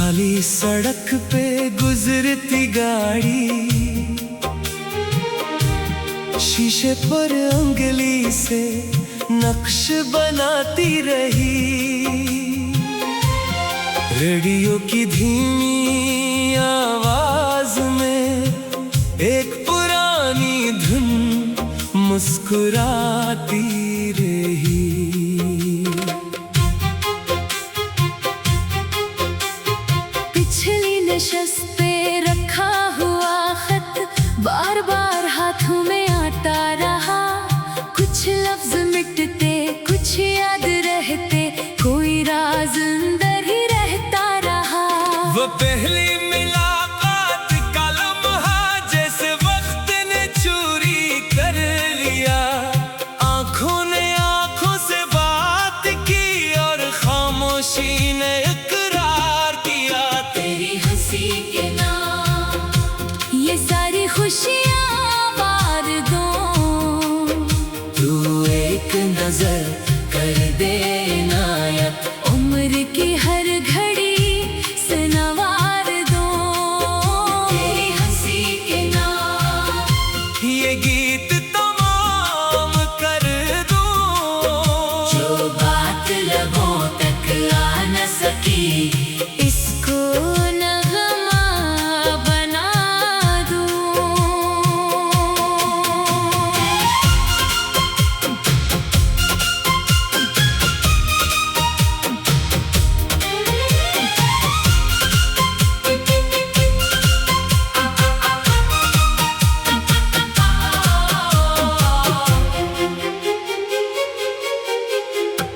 खाली सड़क पे गुजरती गाड़ी, शीशे पर उंगली से नक्श बनाती रही। रेडियो की धीमी आवाज में एक पुरानी धुन मुस्कुराती रही। पिछली नशस्त पे रखा हुआ खत बार बार हाथों में आता रहा। कुछ लफ्ज मिटते कुछ याद रहते, कोई राज अंदर ही रहता रहा। वो पहली मुलाकात का लम्हा जैसे वक्त ने चोरी कर लिया। आंखों ने आंखों से बात की और खामोशी ने इकरार किया। तेरी हंसी के नाम ये सारी खुशियाँ वार दूं। तू एक नजर कर दे इनायत, उम्र की हर घड़ी से नवार दूं। तेरी हंसी के नाम ये गीत तमाम कर दूं। जो बात लबों तक आ न सकी, इसको नगमा बना दूं।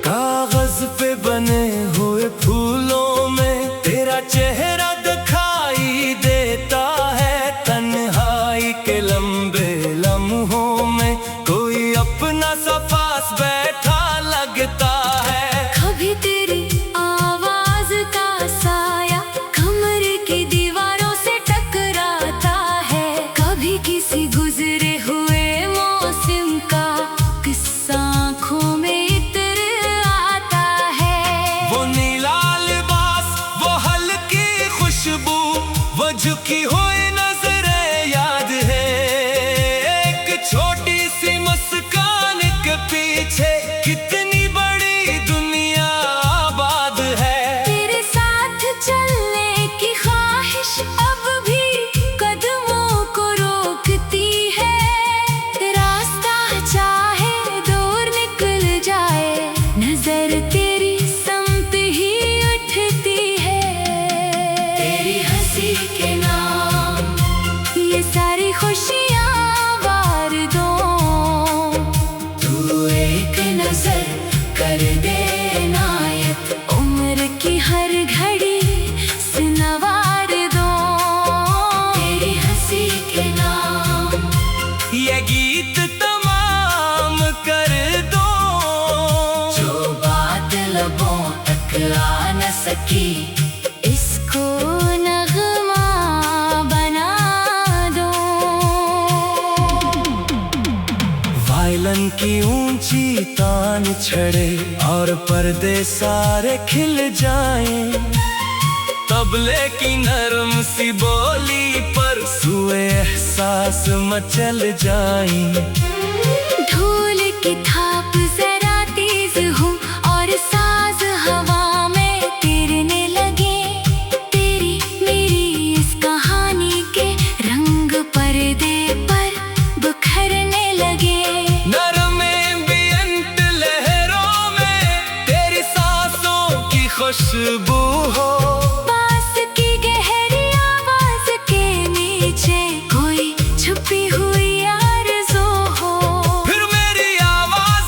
कागज पे बने हुए फूलों में तेरा चेहरा दिखाई देता है। तन्हाई के लंबे लम्हों में कोई अपना सा पास बैठा लगता है। कभी तेरी आवाज का साया कमरे की दीवारों से टकराता है। कभी किसी गुजरे हुए मौसम का किस्सा आँखों में इतर आता है। वो नीला लिबास, वो हल्की खुशबू, वो झुकी हुई नजरें याद है। एक छोटी सी मुस्कान के पीछे कितनी बड़ी दुनिया आबाद है। तेरे साथ चलने की ख्वाहिश अब भी कदमों को रोकती है। रास्ता चाहे दूर निकल जाए, नजर तेरी समत ही उठती है। तेरी हंसी के नाम ये सारी खुशियाँ वार दूं। तू एक नजर कर दे इनायत, उम्र की हर घड़ी से नवार दूं। तेरी हंसी के नाम ये गीत तमाम कर दो। जो बात लबों तक आ न सकी, इसको नगमा बना दूं। वायलन की ऊंची तान छड़े और पर्दे सारे खिल जाएं। तबले की नरम सी बोली पर सुए एहसास मचल जाएं। ढोल की थाप जरा तेज हो और साज हवा में तैरने लगे। तेरी मेरी इस कहानी के रंग पर्दे पर बिखरने लगे। नरमे बेअंत लहरों में तेरी सांसों की खुशबू हो। पास की गहरी आवाज के नीचे कोई छुपी हुई आरज़ू हो। फिर मेरी आवाज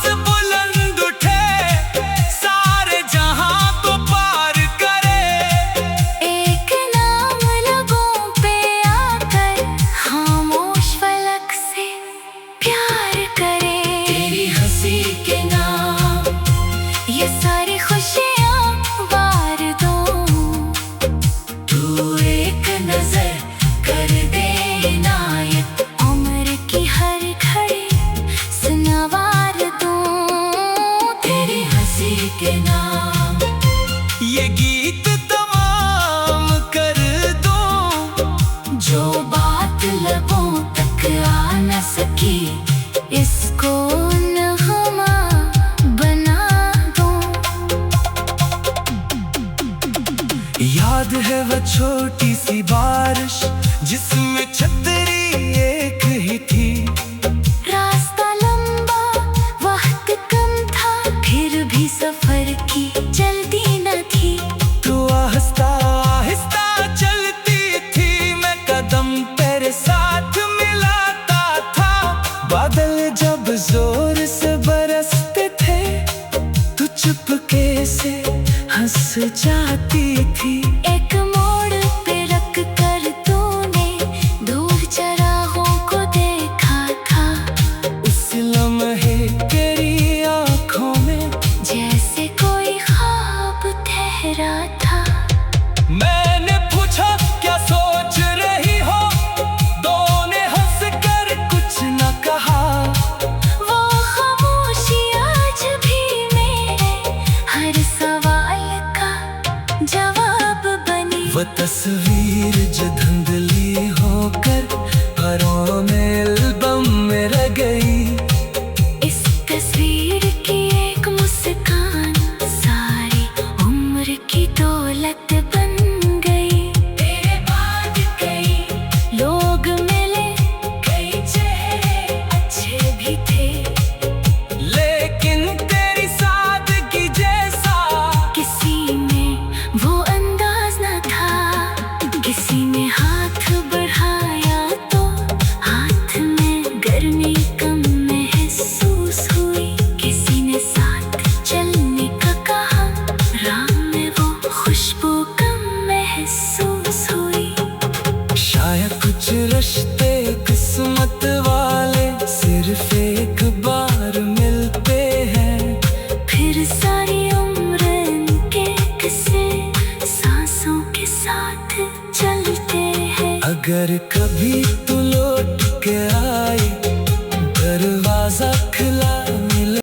याद है वो छोटी सी बारिश जिसमें छतरी एक ही थी। रास्ता लंबा, वक्त कम था, फिर भी सफर की जल्दी न थी। तू आहिस्ता आहिस्ता चलती थी, मैं कदम तेरे साथ मिलाता था। बादल जब जोर से बरसते थे, तू चुपके से हंस जाती थी। एक मोड़ पे रख कर तूने दूर चरागों को देखा था। उस लम्हे तेरी आँखों में जैसे कोई ख्वाब ठहरा था। मैंने पूछा क्या सोच रही हो, दो ने हंस कर कुछ न कहा। वो खामोशी आज भी मेरे हर सवाल का जवाब बनी। वो तस्वीर जो धुंधली होकर परों में एल्बम में रह गई। इस तस्वीर की एक मुस्कान सारी उम्र की दौलत बन गई। तेरे बाद कई लोग मिले, कई चेहरे अच्छे भी थे, लेकिन तेरी सादगी जैसा किसी में वो अंदाज न था। किसी ने हाथ बढ़ाया तो हाथ में गर्मी कम महसूस हुई। किसी ने साथ चलने का कहा, राह में वो खुशबू कम महसूस हुई। शायद कुछ रिश्ते किस्मत वाले सिर्फ एक बार मिलते हैं। फिर सारी उम्र इनके किस्से सांसों के साथ चलते हैं। अगर कभी तू लौट के आए, दरवाजा खुला मिले।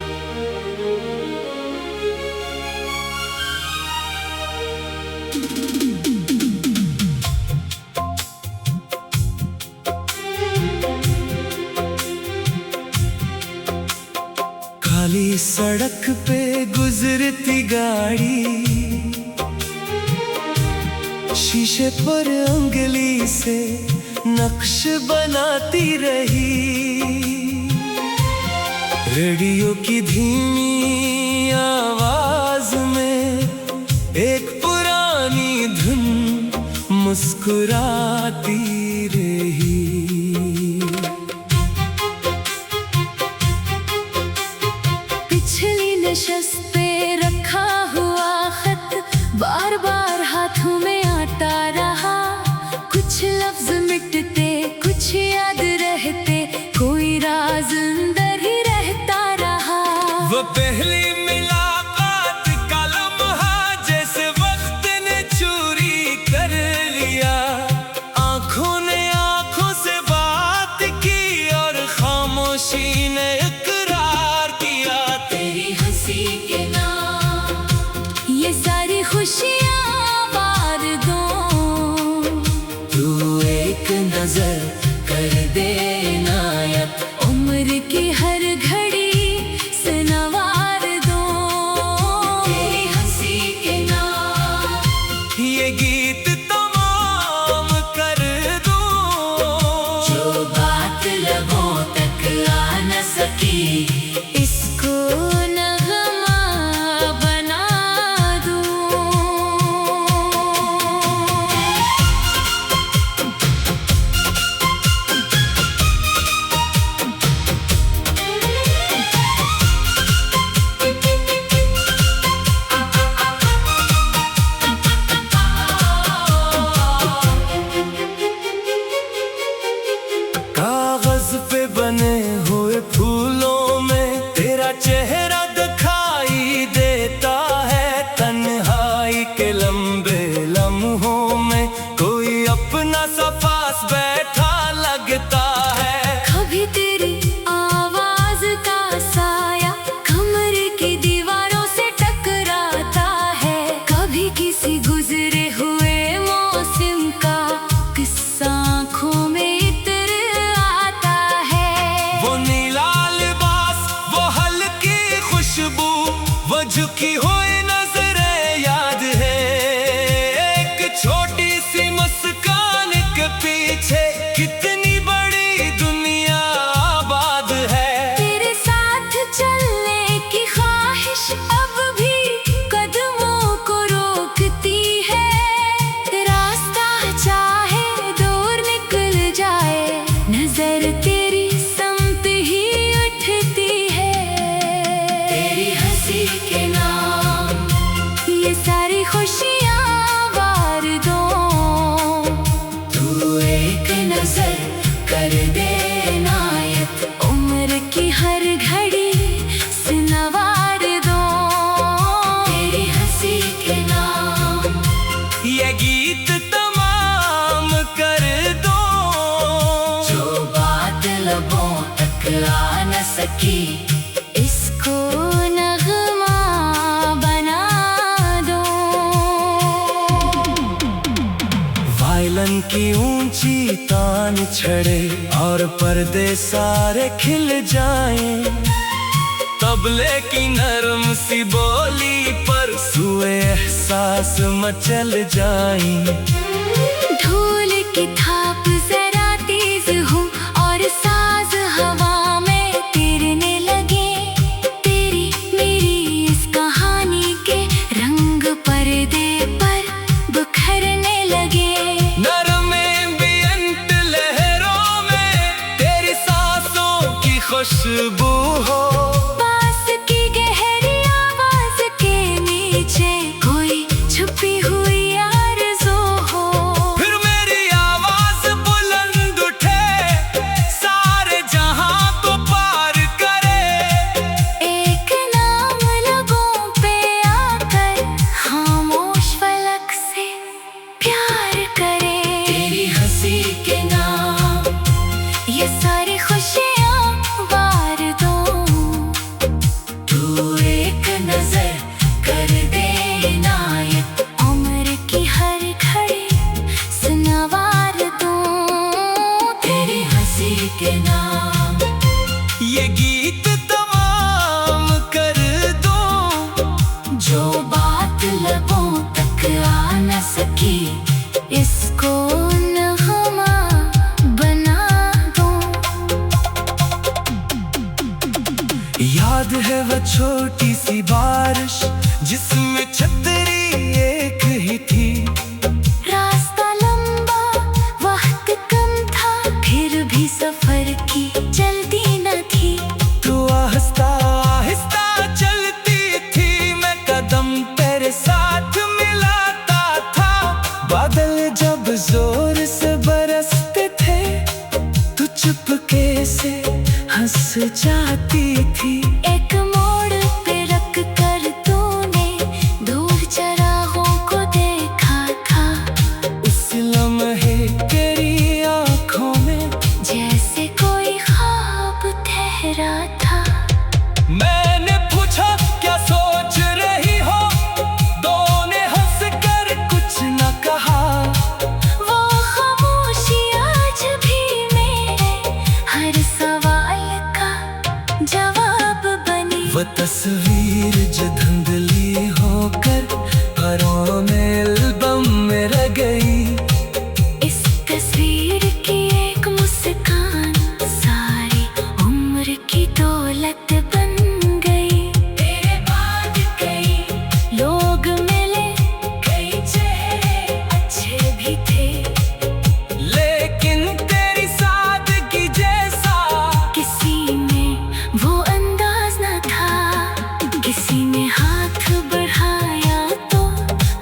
काली सड़क पे गुजरती गाड़ी, शीशे पर उंगली से नक्श बनाती रही। रेडियो की धीमी आवाज में एक पुरानी धुन मुस्कुराती रही। पिछली नशस्त पे रखा हुआ खत बार बार हाथों में आता रहा। कुछ लफ्ज मिटते, कुछ याद रहते, कोई राज अंदर ही रहता रहा। वो पहली मुलाकात का लम्हा जैसे वक्त ने चोरी कर लिया। आंखों ने आंखों से बात की और खामोशी ने इकरार किया। तेरी हंसी के नाम ये सारी खुशियाँ वार दो। तू एक नजर कर दे नायक, उम्र की हर घड़ी से नवार दो। तेरी हंसी के नाम ये गीत तमाम कर दो। जो बात लबों तक आ न सकी, इसको नगमा बना दूं। कागज पे बने हुए फूलों में तेरा चेहरा दिखाई देता है। तन्हाई के लंबे लम्हों में कोई अपना सा पास बैठा लगता है। कभी तेरी आवाज का साया कमरे की दीवारों से टकराता है। कभी किसी गुजरे हुए मौसम का किस्सा आँखों में इतर आता है। वो नीला लिबास, वो हल्की खुशबू, वो झुकी हुई नजरें याद है। एक छोटी कर दे इनायत, उम्र की हर घड़ी से नवार दो तेरी हंसी के नाम। ये गीत तमाम कर दो जो बात लबों तक आ न सकी, इसको नगमा बना दो। वायलन की ऊंची तान छड़े और पर्दे सारे खिल जाएं, तबले की नरम सी बोली पर सुए एहसास मचल जाएं। ढोल की थाप जरा तेज हो और साज हवा में तैरने लगे, तेरी मेरी इस कहानी के रंग पर्दे पर बिखरने लगे। नरम बेअंत लहरों में तेरी सांसों की खुशबू हो, पास की गहरी आवाज के नीचे कोई छुपी हुई आरज़ू हो। फिर मेरी आवाज बुलंद उठे, सारे जहां को पार करे। एक नाम लबों पे आकर खामोश फलक से प्यार करे। तेरी हंसी के नाम ये सारी खुशियां वार दो, तू एक नजर कर दे इनायत, उम्र की हर घड़ी से नवार दो तेरी हंसी के नाम। ये गीत तमाम कर दो जो बात लबों तक आ न सकी, इसको नगमा बना दो। याद है वह छोटी सी बारिश जिसमें छतरी एक ही थी। रास्ता लंबा वक्त कम था, फिर भी सफर की जल्दी न थी। तू आहिस्ता आहिस्ता चलती थी, मैं कदम तेरे साथ मिलाता था। बादल जब जोर से बरसते थे, तू चुपके से हंस जाती थी। एक मोड़ पे रख कर तूने दूर चरागों को देखा था, उस लम्हे तेरी आंखों में जैसे कोई ख्वाब ठहरा था। मैंने पूछा क्या सोच रही हो, दो ने हंस कर कुछ न कहा। वो खामोशी आज भी मेरे हर सवाल का जवाब बनी। वो तस्वीर जो धुंधली होकर परों में एल्बम में रह गई। इस तस्वीर की एक मुस्कान सारी उम्र की दौलत बन गई। तेरे बाद कई लोग मिले, कई चेहरे अच्छे भी थे, लेकिन तेरी सादगी जैसा किसी में वो अंदाज न था। किसी ने हाथ बढ़ाया तो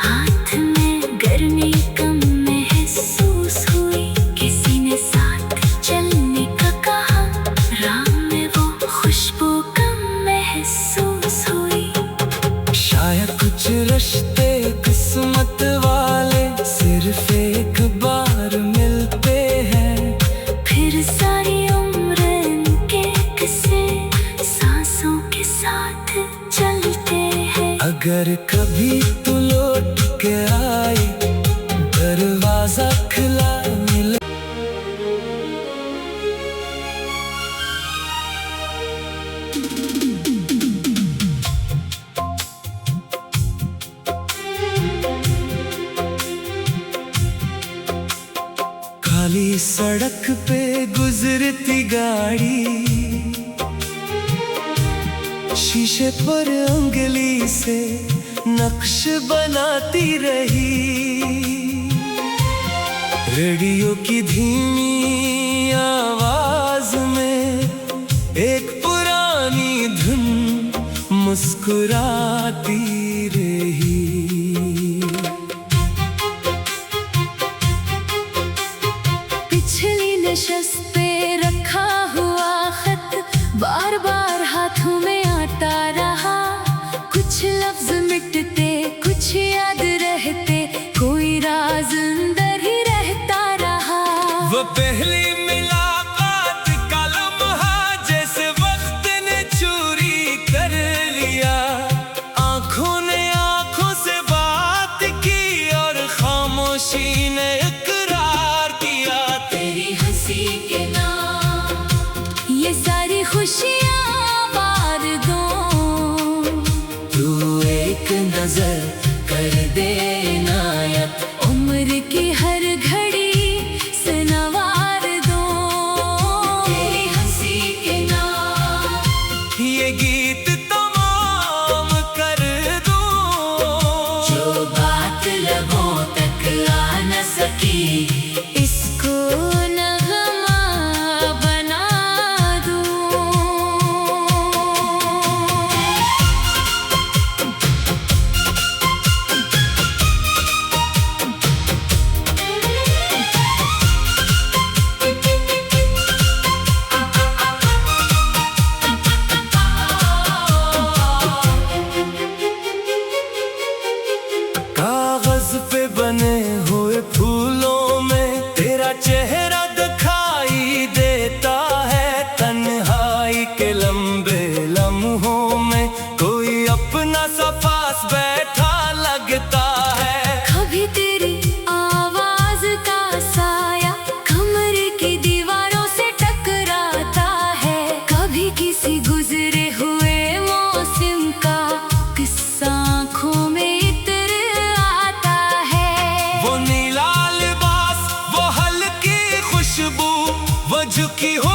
हाथ में गर्मी कम महसूस हुई, किसी ने साथ चलने का कहा, राह में वो खुशबू कम महसूस हुई। शायद कुछ रिश्ते किस्मत वाले सिर्फ एक बार मिलते हैं। फिर सारी उम्र इनके किस्से सांसों के साथ चलते हैं। अगर कभी तू लौट के आई, दरवाजा खुला मिले। काली सड़क पे गुजरती गाड़ी, शीशे पर उंगली से नक्श बनाती रही। रेडियो की धीमी आवाज में एक पुरानी धुन मुस्कुराती रही। पिछली नशस्त पे वो पहली मुलाकात का लम्हा जैसे वक्त ने चोरी कर लिया। आंखों ने आंखों से बात की और खामोशी ने इकरार किया। तेरी हंसी के नाम ये सारी खुशियाँ वार दूं। तू एक नजर कर दे नायक, उम्र की हर घड़ी से नवार दूं। तेरी हंसी के नाम ये गीत तमाम कर दूं। जो बात लबों तक आ न सकी, इसको नगमा बना दूं। कागज पे बने हुए फूलों में तेरा चेहरा दिखाई देता है। तन्हाई के लंबे लम्हों में कोई अपना सा पास बैठा लगता है। कभी तेरी आवाज का साया कमरे की दीवारों से टकराता है। कभी किसी गुजरे हुए मौसम का किस्सा आँखों में इतर आता है। वो नीला लिबास, वो हल्की खुशबू, वो झुकी हुई